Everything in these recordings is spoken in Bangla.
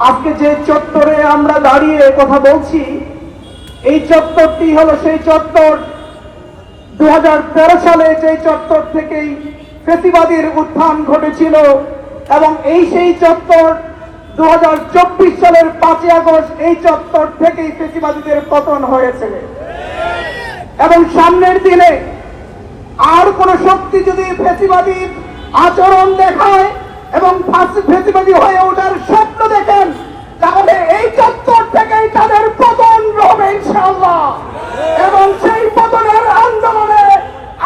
আজকে যে চত্বরে আমরা দাঁড়িয়ে কথা বলছি, এই চত্বরটি হলো সেই চত্বর 2013 সালে যে চত্বর থেকেই ফ্যাসিবাদীর উত্থান ঘটেছিল, এবং এই সেই চত্বর 2024 সালের 5 আগস্ট এই চত্বর থেকেই ফ্যাসিবাদীদের পতন হয়েছে। এবং সামনের দিনে আর কোন শক্তি যদি ফ্যাসিবাদীর আচরণ দেখায় এবং ফ্যাসিবাদী হয়ে ওঠার স্বপ্ন দেখেন, তাহলে এই চত্বর থেকেই তাদের পতন হবে ইনশাআল্লাহ। এবং সেই পতনের আন্দোলনে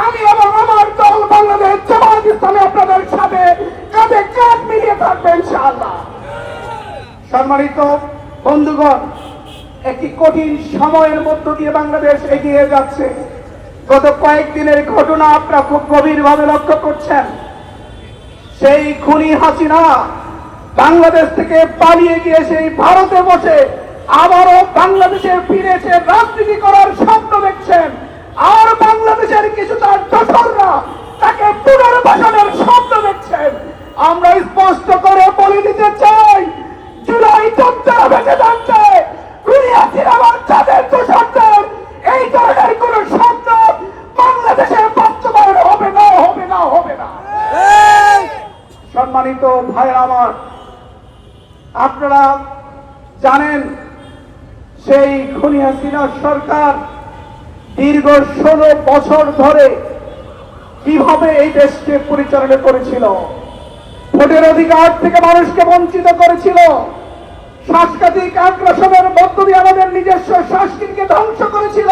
আমি এবং আমার দল বাংলাদেশ জামায়াত ইসলামী আপনাদের সাথে কাঁধে কাঁধ মিলিয়ে থাকবে ইনশাআল্লাহ। সম্মানিত বন্ধুগণ, একটি কঠিন সময়ের মধ্য দিয়ে বাংলাদেশ এগিয়ে যাচ্ছে। গত কয়েকদিনের ঘটনা আপনারা খুব গভীরভাবে লক্ষ্য করছেন। সেই খুনি হাসিনা বাংলাদেশ থেকে পালিয়ে গিয়ে সেই ভারতে বসে আবারও বাংলাদেশে ফিরে এসে রাজনীতি করার স্বপ্ন দেখছেন। আর বাংলাদেশের কিছু তার দোসররা তাকে পুনর্বাসনের স্বপ্ন দেখছেন। আমরা স্পষ্ট করে বলে দিতে চাই, জুলাই যোদ্ধারা বেঁচে থাকছে, খুনি হাসিনা এবং তাদের দোসরদের এই ধরনের কোন স্বপ্ন বাংলাদেশে বাস্তবায়ন হবে না, হবে না, হবে না। সম্মানিত ভাইরা আমার, আপনারা জানেন সেই খুনি হাসিনা সরকার দীর্ঘ 16 বছর ধরে কিভাবে এই দেশকে পরিচালনা করেছিল। ভোটের অধিকার থেকে মানুষকে বঞ্চিত করেছিল, সাংস্কৃতিক আগ্রাসনের মধ্য দিয়ে আমাদের নিজস্ব সংস্কৃতিকে ধ্বংস করেছিল,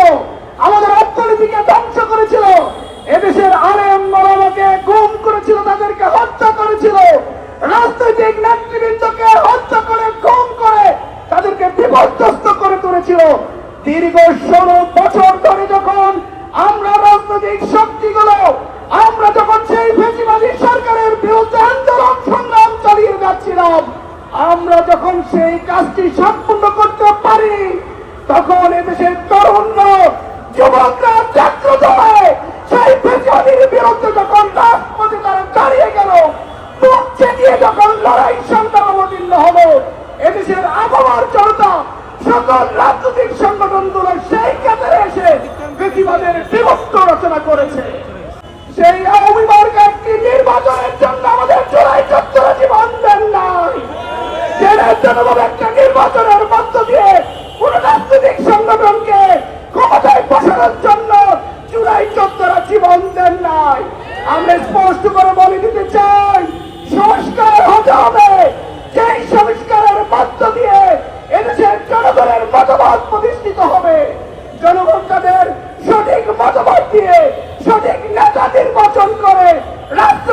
আমাদের অর্থনীতিকে ধ্বংস করেছিল, এদেশের আলেম ওলামাকে গুম করেছিল, তাদেরকে হত্যা করেছিল, রাজনৈতিক নেতৃবৃন্দকে হত্যা করে গুম করে তাদেরকে বিপর্যস্ত করে তুলেছিল। দীর্ঘ 16 বছর ধরে যখন আমরা রাজনৈতিক শক্তিগুলো আমরা যখন সেই ফ্যাসিবাদী সরকারের বিরুদ্ধে আন্দোলন সংগ্রাম চালিয়ে যাচ্ছিলাম, আমরা যখন সেই কাজটি সম্পূর্ণ করতে পারি, তখন এদেশের তরুণ যুবকরা জাগ্রত হয়ে সেই ফ্যাসিবাদীর বিরুদ্ধে যখন রাজপথে তারা দাঁড়িয়ে গেল, মুখ চেটিয়ে যখন লড়াই সংগ্রাম অবতীর্ণ হলো, এদেশের আবহাওয়ার জনতা সকল রাজনৈতিক সংগঠনগুলো সেই কাতারে এসে ফ্যাসিবাদের বিভক্ত রচনা করেছে। সেই আওয়ামী মার্গ একটি নির্বাচনের জন্য আমাদের জোড়াই চত্বরে জীবন দেন নাই, জেনের জন্য একটা নির্বাচনের মধ্য দিয়ে কোন রাজনৈতিক সংগঠনকে ক্ষমতায় বসানোর জন্য জুলাই চত্বরে জীবন দেন নাই। আমরা স্পষ্ট করে বলে দিতে চাই, সংস্কার হতে হবে, যেই সংস্কারের মধ্য দিয়ে এদেশের জনগণের মতবাদ প্রতিষ্ঠিত হবে। জনগণ তাদের সঠিক মতবাদ দিয়ে সঠিক নেতা নির্বাচন করে রাষ্ট্র